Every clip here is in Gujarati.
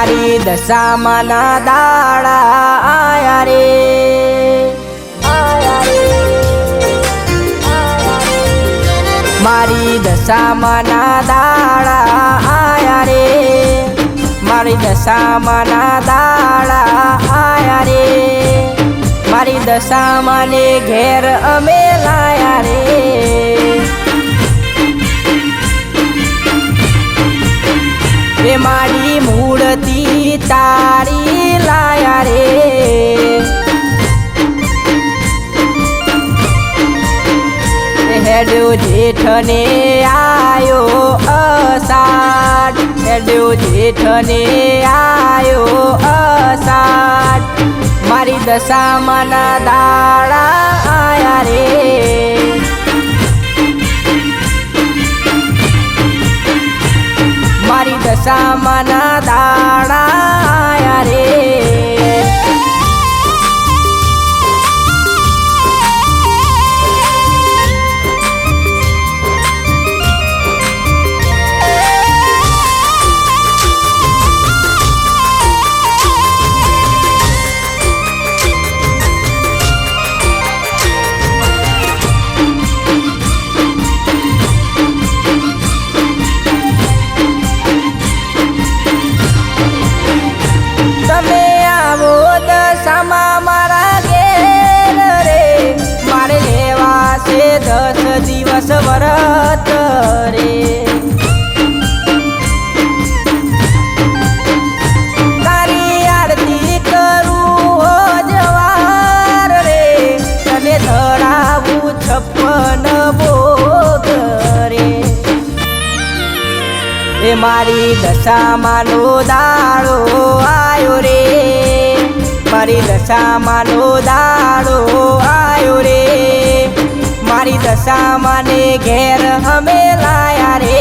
મારી દશામાના દાડા આયા રે મારી દશામાના દાડા આયા રે મારી દશામાના દાડા આયા રે મારી દશામાને ઘેર અમે લાયા રે રે મારી મૂર્તિ તારી લાયા રે હેડ્યો જેઠને આયો અષાઢ હેડ્યો જેઠને આયો અષાઢ મારી દશામાના દાડા આયા રે મારી દશામાના દાડા આયા રે તમે આવો દશામાં મારા ઘેર રે મારે લેવા છે 10 દિવસ વ્રત રે તારી આરતી કરું હો જવાર રે તને ધરાવું 56 ભોગ રે એ મારી દશામાનો દાડો આયો રે મારી દશામાનો દાડો આયો રે મારી દશામાને ઘેર અમે લાયા રે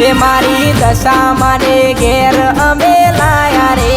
એ મારી દશામાને ઘેર અમે લાયા રે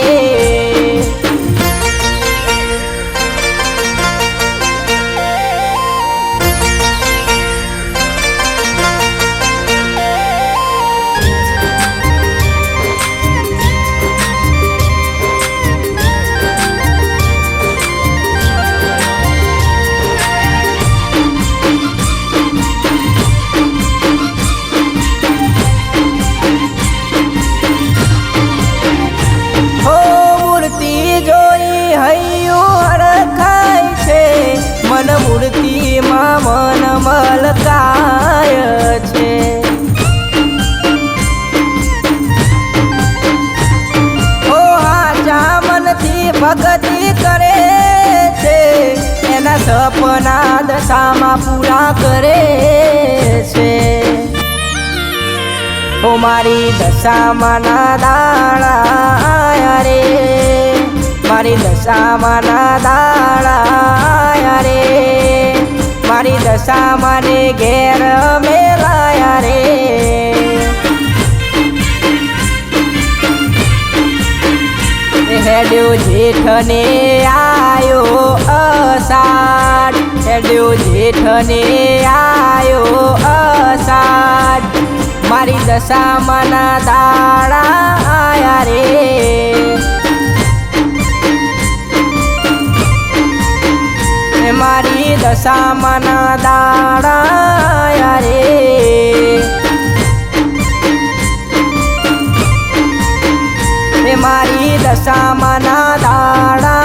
મન મૂર્તિમાં મન મલકાય છે ઓ હાચા મનથી ભક્તિ કરે છે એના સપના દશામાં પૂરા કરે છે ઓ મારી દશામાના દાડા આયા રે મારી દશામાના દાડા આયા રે મારી દશામાને ઘેર અમે લાયા રે હેડ્યો જેઠને આયો અષાઢ હેડ્યો જેઠને આયો અષાઢ મારી દશામાના દાડા આયા રે મારી દશામાના દાડા આયા રે મારી દશામાના દાડા